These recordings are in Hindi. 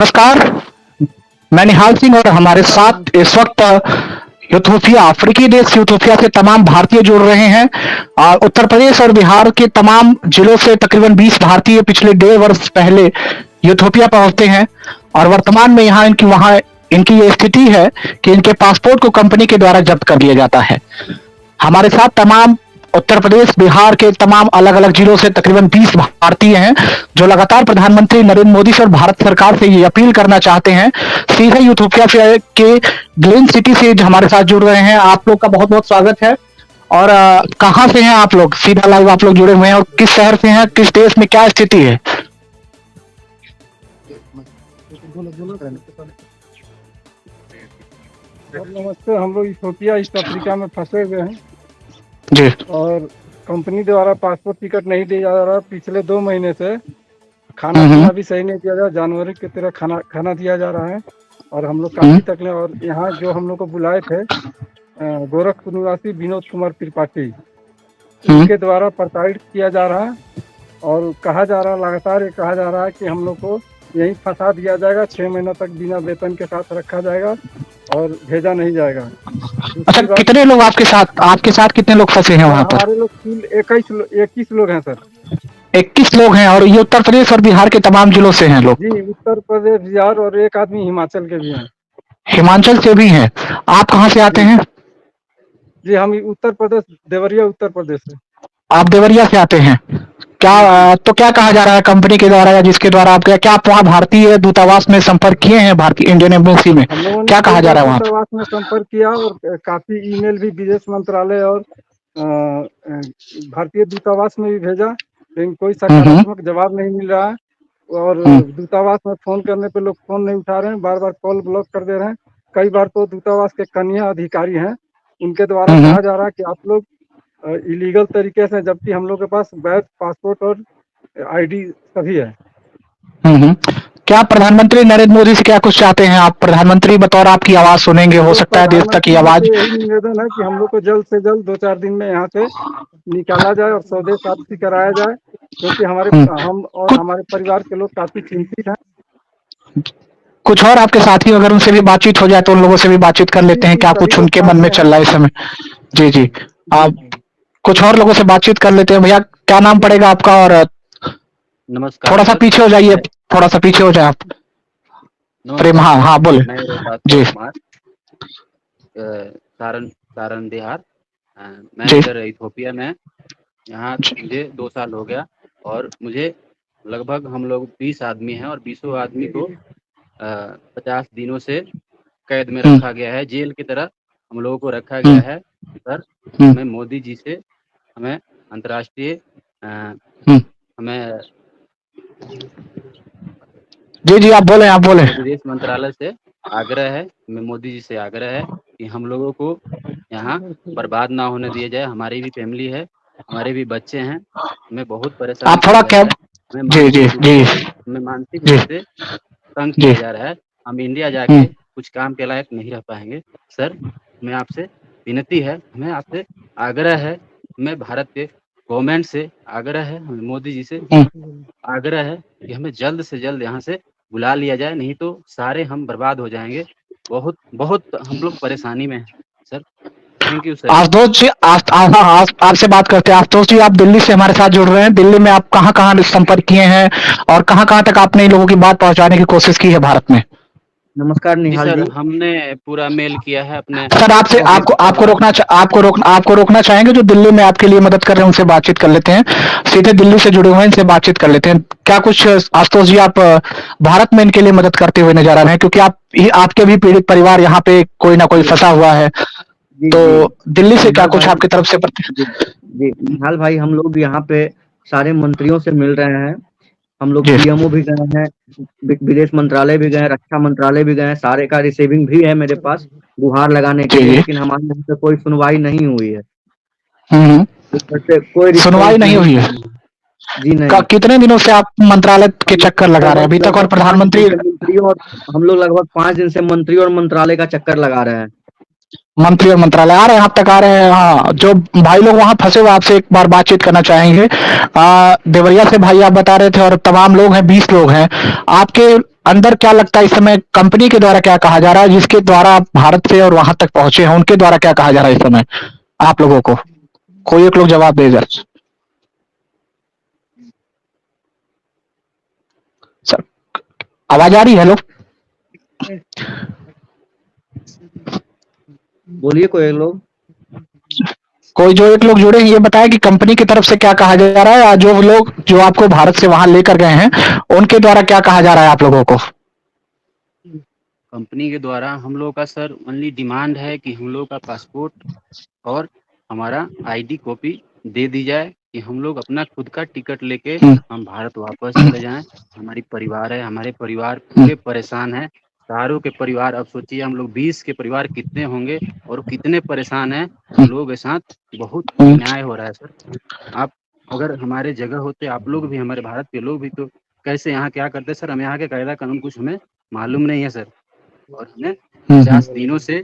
नमस्कार। मैं निहाल सिंह और हमारे साथ इस वक्त यूथोपिया अफ्रीकी देश यूथोपिया से तमाम भारतीय जुड़ रहे हैं। उत्तर प्रदेश और बिहार के तमाम जिलों से तकरीबन 20 भारतीय पिछले 1.5 वर्ष पहले यूथोपिया पहुंचते हैं और वर्तमान में यहाँ इनकी ये स्थिति है कि इनके पासपोर्ट को कंपनी के द्वारा जब्त कर लिया जाता है। हमारे साथ तमाम उत्तर प्रदेश बिहार के तमाम अलग अलग जिलों से तकरीबन 20 भारतीय हैं जो लगातार प्रधानमंत्री नरेंद्र मोदी से और भारत सरकार से ये अपील करना चाहते हैं। सीधे यूथोपिया से के ग्लेन सिटी से हमारे साथ जुड़ रहे हैं। आप लोग का बहुत बहुत स्वागत है। और कहाँ से हैं आप लोग? सीधा लाइव आप लोग जुड़े हुए हैं और किस शहर से हैं, किस देश में क्या स्थिति है? नमस्ते। हम लोग इथियोपिया ईस्ट अफ्रीका में फंसे हुए हैं जी। और कंपनी द्वारा पासपोर्ट टिकट नहीं दिया जा रहा। पिछले 2 महीने से खाना पीना भी सही नहीं दिया जा रहा। जानवरों की तरह खाना दिया जा रहा है और हम लोग काफी तकलीफ। और यहाँ जो हम लोग को बुलाए थे गोरखपुर निवासी विनोद कुमार त्रिपाठी, उनके द्वारा प्रताड़ित किया जा रहा है और कहा जा रहा है, लगातार ये कहा जा रहा है कि हम लोग को यहीं फंसा दिया जाएगा, 6 महीनों तक बिना वेतन के साथ रखा जाएगा और भेजा नहीं जाएगा। अच्छा, कितने लोग आपके साथ कितने लोग फंसे हैं वहाँ पर? हमारे लोग 21 लोग हैं सर। 21 लोग हैं और ये उत्तर प्रदेश और बिहार के तमाम जिलों से हैं लोग? जी, उत्तर प्रदेश, बिहार और एक आदमी हिमाचल के भी हैं। हिमाचल से भी हैं। आप कहाँ से आते हैं? जी, हम उत्तर प्रदेश, देवरिया उत्तर प्रदेश से। आप देवरिया से आते हैं क्या? तो क्या कहा जा रहा है कंपनी के द्वारा या जिसके द्वारा क्या आप वहाँ भारतीय दूतावास में संपर्क किए हैं? भारतीय इंडियन एम्बेसी में क्या कहा जा रहा है? वहाँ दूतावास में संपर्क किया और काफी ईमेल भी विदेश मंत्रालय और भारतीय दूतावास में भी भेजा, लेकिन कोई सकारात्मक जवाब नहीं मिल रहा है। और दूतावास में फोन करने पे लोग फोन नहीं उठा रहे हैं, बार बार कॉल ब्लॉक कर दे रहे हैं। कई बार तो दूतावास के कन्या अधिकारी हैं, उनके द्वारा कहा जा रहा है कि आप लोग इलीगल तरीके से, जबकि हम लोग के पास वैध पासपोर्ट और आईडी सभी है। क्या प्रधानमंत्री नरेंद्र मोदी से क्या कुछ चाहते हैं आप? प्रधानमंत्री बतौर आपकी आवाज सुनेंगे, हो सकता है देश तक की आवाज। यही निवेदन है कि हम लोग को जल्द से जल्द 2-4 दिन में यहाँ से निकाला जाए और स्वदेश वापसी कराया जाए, क्योंकि हम और हमारे परिवार के लोग काफी चिंतित हैं। कुछ और आपके साथी अगर उनसे भी बातचीत हो जाए तो उन लोगों से भी बातचीत कर लेते हैं। क्या कुछ उनके मन में चल रहा है इस समय? जी, आप कुछ और लोगों से बातचीत कर लेते हैं। भैया, क्या नाम पड़ेगा आपका? और नमस्कार। थोड़ा सा पीछे हो जाइए, थोड़ा सा पीछे हो जाए आप। प्रेम, हाँ बोले जी। सारण बिहार। मैं इधर इथियोपिया में, यहाँ मुझे 2 साल हो गया और मुझे लगभग हम लोग 20 आदमी हैं और 20 आदमी को 50 दिनों से कैद में रखा गया है। जेल की तरह हम लोगों को रखा गया है सर। हमें मोदी जी से, हमें अंतर्राष्ट्रीय हमें जी आप बोले विदेश मंत्रालय से आग्रह है, मोदी जी से आग्रह है कि हम लोगों को यहाँ बर्बाद ना होने दिया जाए। हमारी भी फैमिली है, हमारे भी बच्चे हैं, हमें बहुत परेशानी। आप थोड़ा कैब जी हमें मानसिक रूप से तंग किया जा रहा है। हम इंडिया जाके कुछ काम के लायक नहीं रह पाएंगे सर। मैं आपसे विनती है, हमें आपसे आग्रह है, हमें भारत के गवर्नमेंट से आग्रह है, हमें मोदी जी से आग्रह है कि हमें जल्द से जल्द यहाँ से बुला लिया जाए, नहीं तो सारे हम बर्बाद हो जाएंगे। बहुत बहुत हम लोग परेशानी में हैं sir. Thank you sir. Ashutosh ji, आपसे बात करते हैं। आशुतोष जी, आप दिल्ली से हमारे साथ जुड़ रहे हैं। दिल्ली में आप कहाँ संपर्क किए हैं और कहाँ तक आपने इन लोगों की बात पहुंचाने की कोशिश की है भारत में? नमस्कार निहाल जी, हमने पूरा मेल किया है अपने सर। आपको रोकना चाहेंगे? जो दिल्ली में आपके लिए मदद कर रहे हैं उनसे बातचीत कर लेते हैं। सीधे दिल्ली से जुड़े हुए हैं, इनसे बातचीत कर लेते हैं। क्या कुछ आशुतोष जी आप भारत में इनके लिए मदद करते हुए नजर आ रहे हैं? क्योंकि आपके भी पीड़ित परिवार यहाँ पे कोई ना कोई फंसा हुआ है, तो दिल्ली से क्या कुछ आपकी तरफ से? जी निहाल भाई, हम लोग यहाँ पे सारे मंत्रियों से मिल रहे हैं। हम लोग पीएमओ भी गए हैं, विदेश मंत्रालय भी गए, रक्षा मंत्रालय भी गए। सारे का रिसीविंग भी है मेरे पास गुहार लगाने के लिए, लेकिन हमारे यहाँ पे कोई सुनवाई नहीं हुई है। कोई सुनवाई नहीं हुई है जी नहीं। कितने दिनों से आप मंत्रालय के चक्कर लगा रहे हैं अभी तक? और प्रधानमंत्री हम लोग लगभग 5 दिन से मंत्री और मंत्रालय का चक्कर लगा रहे हैं। मंत्री और मंत्रालय आ रहे हैं, आप तक आ रहे हैं। हाँ, जो भाई लोग वहां फंसे हुए, आपसे एक बार बातचीत करना चाहेंगे। देवरिया से भाई आप बता रहे थे और तमाम लोग हैं, 20 लोग हैं। आपके अंदर क्या लगता है इस समय कंपनी के द्वारा क्या कहा जा रहा है, जिसके द्वारा आप भारत से और वहां तक पहुंचे हैं, उनके द्वारा क्या कहा जा रहा है इस समय आप लोगों को? कोई एक लोग जवाब दे सर। सर आवाज आ रही है? हेलो, बोलिए कोई लोग। कोई जो एक लोग जुड़े हैं ये बताया कि कंपनी की तरफ से क्या कहा जा रहा है, या जो लोग जो आपको भारत से वहां लेकर गए हैं उनके द्वारा क्या कहा जा रहा है आप लोगों को? कंपनी के द्वारा हम लोग का सर ओनली डिमांड है कि हम लोग का पासपोर्ट और हमारा आईडी कॉपी दे दी जाए कि हम लोग अपना खुद का टिकट लेके हम भारत वापस चले जाएं। हमारी परिवार है, हमारे परिवार पूरे परेशान हैं, सारों के परिवार। अब सोचिए हम लोग 20 के परिवार कितने होंगे और कितने परेशान हैं। हम लोगों के साथ बहुत अन्याय हो रहा है सर। आप अगर हमारे जगह होते, आप लोग भी, हमारे भारत के लोग भी, तो कैसे यहाँ क्या करते सर? हम यहाँ के कायदा कानून कुछ हमें मालूम नहीं है सर, और हमें 50 दिनों से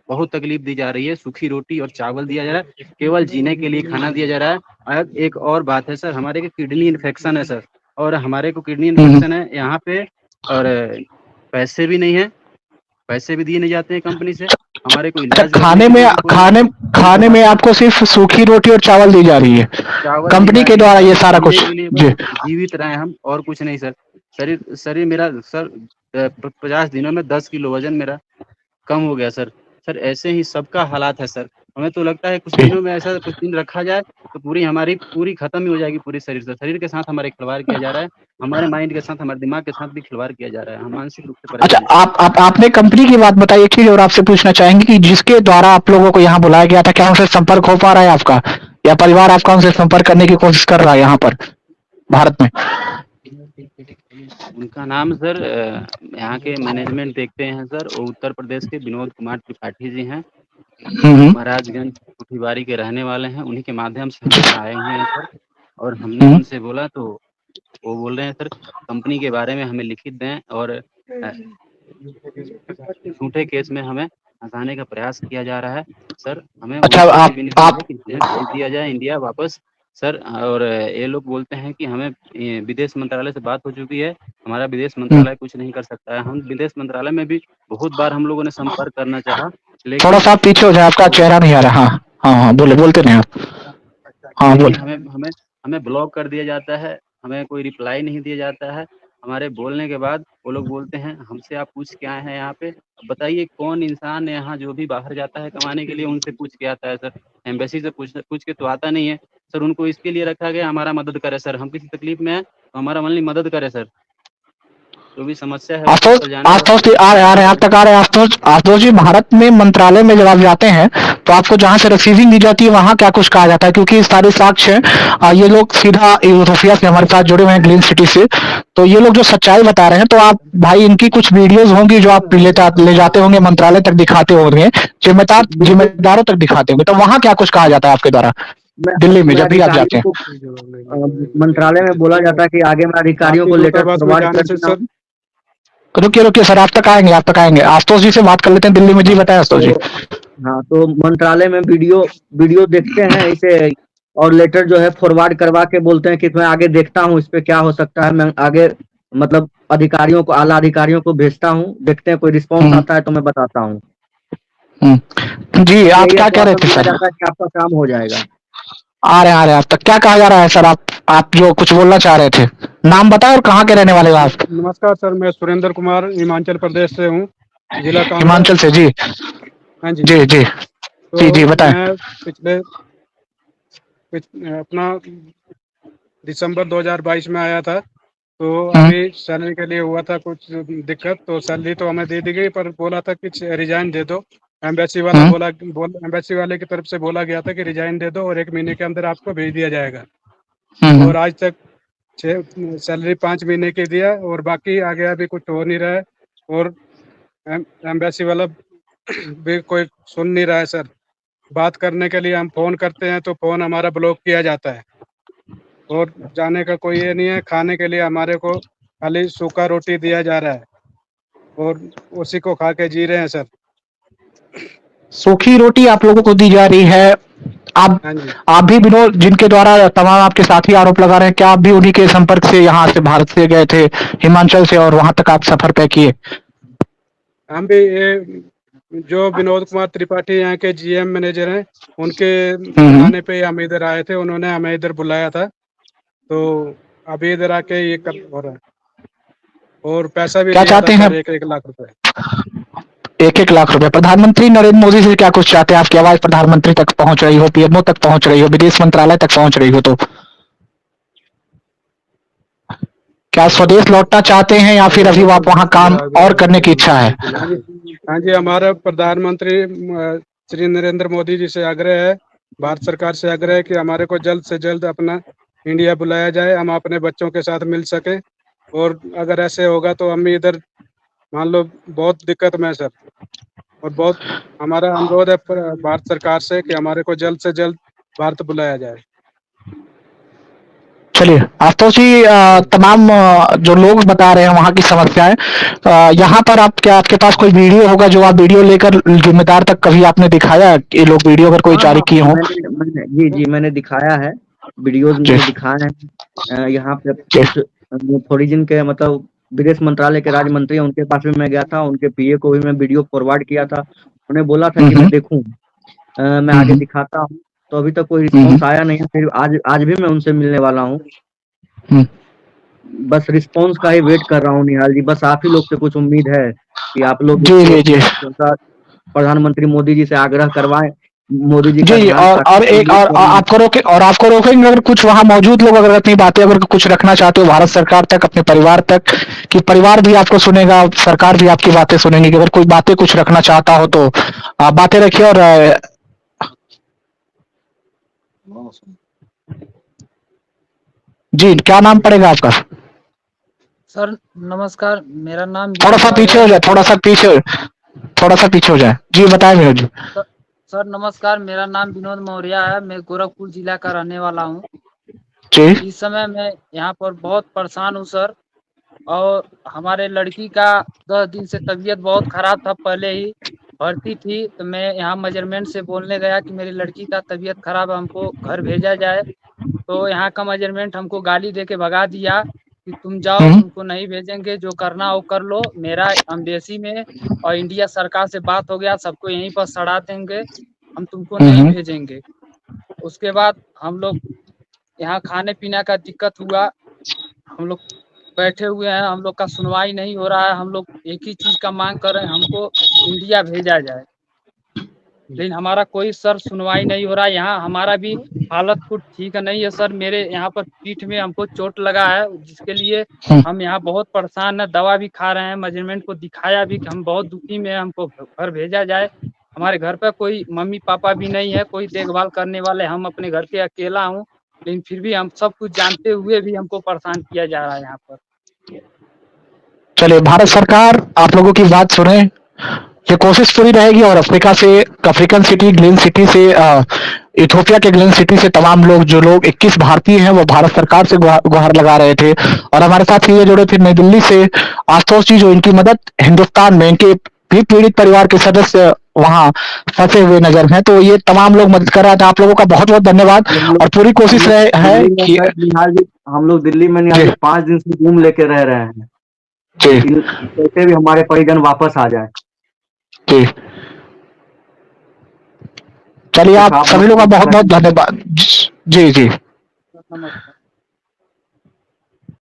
बहुत तकलीफ दी जा रही है। सूखी रोटी और चावल दिया जा रहा है, केवल जीने के लिए खाना दिया जा रहा है। और एक और बात है सर, हमारे को किडनी इन्फेक्शन है सर, और हमारे को किडनी इन्फेक्शन है यहाँ पे, और पैसे भी नहीं है, पैसे भी दिए नहीं जाते हैं कंपनी से हमारे को अच्छा, इलाज करने के लिए भी कोई खाने में आपको सिर्फ सूखी रोटी और चावल दी जा रही है चावल दी कंपनी जा के रही है द्वारा, सर, ये सारा जीने कुछ? के लिए जी। बस जीवित रहे हम, और कुछ नहीं सर। शरीर शरीर मेरा सर 50 दिनों में 10 किलो वजन मेरा कम हो गया सर। सर ऐसे ही सबका हालात है सर। हमें तो लगता है कुछ दिनों में ऐसा कुछ दिन रखा जाए तो पूरी हमारी पूरी खत्म ही हो जाएगी पूरी शरीर से। शरीर के साथ हमारे खिलवाड़ किया जा रहा है, हमारे माइंड के साथ, हमारे दिमाग के साथ भी खिलवाड़ किया जा रहा है। हम मानसिक रूप से अच्छा, परेशान हैं। आपने कंपनी की बात बताई, एक चीज और आपसे पूछना चाहेंगे कि जिसके द्वारा आप लोगों को यहाँ बुलाया गया था, क्या उनसे संपर्क हो पा रहा है आपका, या परिवार आपका उनसे संपर्क करने की कोशिश कर रहा है यहाँ पर भारत में? उनका नाम सर यहाँ के मैनेजमेंट देखते हैं सर, वो उत्तर प्रदेश के विनोद कुमार त्रिपाठी जी हैं, महाराजगंज कुठीबारी के रहने वाले हैं। उन्हीं के माध्यम से हम यहाँ आए हुए हैं सर, और हमने उनसे बोला तो वो बोल रहे हैं सर कंपनी के बारे में हमें लिखित दें, और झूठे केस में हमें फंसाने का प्रयास किया जा रहा है सर। हमें अच्छा, उनसे भी विनती है कि हमें भेज दिया जाए इंडिया वापस सर। और ये लोग बोलते हैं कि हमें विदेश मंत्रालय से बात हो चुकी है, हमारा विदेश मंत्रालय कुछ नहीं कर सकता है। हम विदेश मंत्रालय में भी बहुत बार हम लोगों ने संपर्क करना चाहा, थोड़ा लेकिन सा पीछे हो जाए, आपका चेहरा नहीं आ रहा। हाँ हाँ हाँ, बोलते नहीं आप। हाँ, लेकिन बोले। हमें हमें हमें ब्लॉक कर दिया जाता है, हमें कोई रिप्लाई नहीं दिया जाता है। हमारे बोलने के बाद वो लोग बोलते हैं हमसे आप पूछ के आए हैं यहाँ पे, अब बताइए कौन इंसान यहाँ जो भी बाहर जाता है कमाने के लिए उनसे पूछ के आता है सर? एम्बेसी से पूछ के तो आता नहीं है सर। उनको इसके लिए रखा गया हमारा मदद करे सर, हम किसी तकलीफ में हैं तो हमारा ओनली मदद करे सर, जो भी समस्या है उसको आशुतोष सुलझाने का आशुतोष जी आ रहे आप तक आ रहे हैं। आशुतोष जी, भारत में मंत्रालय में जब आप जाते हैं तो आपको जहां से रिसीविंग दी जाती है वहां क्या कुछ कहा जाता है? क्योंकि सारे साक्ष्य ये लोग सीधा यूथोपिया से हमारे साथ जुड़े हुए हैं, ग्रीन सिटी से, तो ये लोग जो सच्चाई बता रहे हैं, तो आप भाई इनकी कुछ वीडियोज होंगी जो आप ले जाते होंगे मंत्रालय तक, दिखाते होंगे, जिम्मेदारों तक दिखाते होंगे, तो वहां क्या कुछ कहा जाता है आपके द्वारा दिल्ली में मैं जब भी आप जाते अधिकारियों हैं? को मंत्रालय में बोला जाता है कि आगे मैं अधिकारियों आपके को लेटर दूतावास में फॉरवर्ड जाने कर से देता सर, हूँ। रुकिए सर, आप तक आएंगे। आशुतोष जी से बात कर लेते हैं दिल्ली में। जी बताए आशुतोष जी। तो हाँ, तो मंत्रालय में वीडियो देखते हैं इसे, और लेटर जो है फॉरवर्ड करवा के बोलते हैं कि मैं आगे देखता हूँ इस पे क्या हो सकता है। मैं आगे मतलब अधिकारियों को, आला अधिकारियों को भेजता हूँ, देखते हैं कोई रिस्पॉन्स आता है तो मैं बताता हूँ। जी, आप यही क्या कह रहे आश्वासन थे दिया सर? जाता है कि आपका काम हो जाएगा। आ रहे हैं आप तक। क्या कहा जा रहा है सर? आप जो कुछ बोलना चाह रहे थे, नाम बताओ और कहाँ के रहने वाले हो आप? नमस्कार सर, मैं सुरेंद्र कुमार हिमाचल प्रदेश से हूँ, जिला कांगड़ा। हिमाचल से? जी हाँ जी। जी जी जी जी, तो बताएं। मैं अपना दिसंबर 2022 में आया था, तो अभी सैलरी के लिए हुआ था कुछ दिक्कत, तो सैलरी तो हमें दे दी गई, पर बोला था कि रिजाइन दे दो। एम्बेसी वाला एम्बेसी वाले की तरफ से बोला गया था कि रिजाइन दे दो और 1 महीने के अंदर आपको भेज दिया जाएगा। और आज तक सैलरी 5 महीने की दिया और बाकी आगे अभी कुछ हो नहीं रहा है, और एम्बेसी वाला भी कोई सुन नहीं रहा है सर। बात करने के लिए हम फोन करते हैं तो फोन हमारा ब्लॉक किया जाता है, और जाने का कोई ये नहीं है। खाने के लिए हमारे को खाली सूखा रोटी दिया जा रहा है और उसी को खा के जी रहे हैं सर। सूखी रोटी आप लोगों को दी जा रही है, आप हाँ जी। आप भी विनोद, जिनके द्वारा तमाम आपके साथी आरोप लगा रहे हैं, क्या आप भी उन्हीं के संपर्क से यहाँ से भारत से गए थे हिमाचल से और वहां तक आप सफर तय किए? हम भी ये जो विनोद कुमार त्रिपाठी यहाँ के जीएम मैनेजर हैं, उनके बुलाने पे हम इधर आए थे। उन्होंने हमें इधर बुलाया था, तो अभी इधर आके ये कर हो रहा है। और पैसा भी क्या लिया था चाहते हैं? सर, 1-1 लाख रुपए। 1-1 लाख रुपए। प्रधानमंत्री नरेंद्र मोदी से क्या कुछ चाहते हैं? आपकी आवाज प्रधानमंत्री तक पहुंच रही हो, पीएमओ तक पहुंच रही हो, विदेश मंत्रालय तक पहुंच रही हो, तो क्या स्वदेश लौटना चाहते हैं या फिर अभी आप वहां काम और करने की इच्छा है? हाँ जी, हाँ जी, हमारा प्रधानमंत्री श्री नरेंद्र मोदी जी से आग्रह है, भारत सरकार से आग्रह है कि हमारे को जल्द से जल्द अपना इंडिया बुलाया जाए, हम अपने बच्चों के साथ मिल सके। और अगर ऐसे होगा तो हम इधर मान लो बहुत दिक्कत में है सर, और बहुत हमारा अनुरोध है भारत सरकार से कि हमारे को जल्द से जल्द भारत बुलाया जाए। चलिए आशुतोष जी, तमाम जो लोग बता रहे हैं वहाँ की समस्याएं, यहाँ पर आप क्या आपके पास कोई वीडियो होगा जो आप वीडियो लेकर जिम्मेदार तक कभी आपने दिखाया कि लोग वीडियो अगर कोई जारी किए हों? जी मैंने दिखाया है, वीडियोज मैंने दिखाए हैं। यहाँ पे कुछ थोड़ी दिन के मतलब विदेश मंत्रालय के राज्य मंत्री हैं, उनके पास भी मैं गया था, उनके पीए को भी मैं वीडियो फॉरवर्ड किया था। उन्हें बोला था कि मैं देखूं, मैं आगे दिखाता हूँ, तो अभी तक कोई रिस्पॉन्स आया नहीं है। फिर आज भी मैं उनसे मिलने वाला हूँ, बस रिस्पॉन्स का ही वेट कर रहा हूँ निहाल जी। बस आप ही लोग से कुछ उम्मीद है कि आप लोग इसको प्रधानमंत्री मोदी जी से आग्रह करवाएं, मोदी जी का जी, ध्यान आपको रोकेंगे अगर कुछ वहाँ मौजूद लोग अगर अपनी बातें अगर कुछ रखना चाहते हो भारत सरकार तक, अपने परिवार तक, कि परिवार भी आपको सुनेगा, सरकार भी आपकी बातें सुनेंगी, कि अगर कोई बातें कुछ रखना चाहता हो तो आप बातें रखिए। और जी, क्या नाम पड़ेगा आपका? सर नमस्कार, मेरा नाम थोड़ा सा पीछे हो जाए, थोड़ा सा पीछे हो जाए। जी बताएं विनोद जी। सर नमस्कार, मेरा नाम विनोद मौर्य है। मैं गोरखपुर जिला का रहने वाला हूँ। जी। इस समय मैं यहाँ पर बहुत परेशान हूँ सर, और हमारे लड़की का 10 दिन से तबीयत बहुत खराब था, पहले ही भर्ती थी। तो मैं यहाँ मेजरमेंट से बोलने गया कि मेरी लड़की का तबीयत खराब है, हमको घर भेजा जाए। तो यहाँ का मेजरमेंट हमको गाली दे के भगा दिया कि तुम जाओ, तुमको नहीं भेजेंगे, जो करना हो कर लो। मेरा एम्बेसी में और इंडिया सरकार से बात हो गया, सबको यहीं पर सड़ा देंगे, हम तुमको नहीं भेजेंगे। उसके बाद हम लोग यहाँ खाने पीने का दिक्कत हुआ, हम लोग बैठे हुए हैं, हम लोग का सुनवाई नहीं हो रहा है। हम लोग एक ही चीज का मांग कर रहे हैं, हमको इंडिया भेजा जाए, लेकिन हमारा कोई सर सुनवाई नहीं हो रहा है। यहाँ हमारा भी हालत कुछ ठीक नहीं है सर। मेरे यहाँ पर पीठ में हमको चोट लगा है, जिसके लिए हम यहाँ बहुत परेशान है, दवा भी खा रहे हैं, मैनेजमेंट को दिखाया भी कि हम बहुत दुखी में, हमको घर भेजा जाए। हमारे घर पर कोई मम्मी पापा भी नहीं है, कोई देखभाल करने वाले, हम अपने घर पे अकेला हूँ, लेकिन फिर भी हम सब कुछ जानते हुए भी हमको परेशान किया जा रहा है यहाँ पर। चलिए, भारत सरकार आप लोगों की बात सुने, ये कोशिश पूरी रहेगी। और अफ्रीकन सिटी ग्लेन सिटी से इथोपिया के ग्लेन सिटी से तमाम लोग, जो लोग 21 भारतीय हैं, वो भारत सरकार से गुहार लगा रहे थे। और हमारे साथ ये जुड़े थे नई दिल्ली से आशुतोष जी, जो इनकी मदद हिंदुस्तान में, इनके भी पीड़ित परिवार के सदस्य वहां फंसे हुए नजर हैं, तो ये तमाम लोग मदद कर रहे थे। आप लोगों का बहुत बहुत धन्यवाद। और पूरी कोशिश है कि हम लोग दिल्ली में 5 दिन से रूम लेके रह रहे हैं, कैसे भी हमारे परिजन वापस आ जाए। जी, चलिए, आप सभी लोगों का बहुत बहुत धन्यवाद। जी जी। नमस्कार।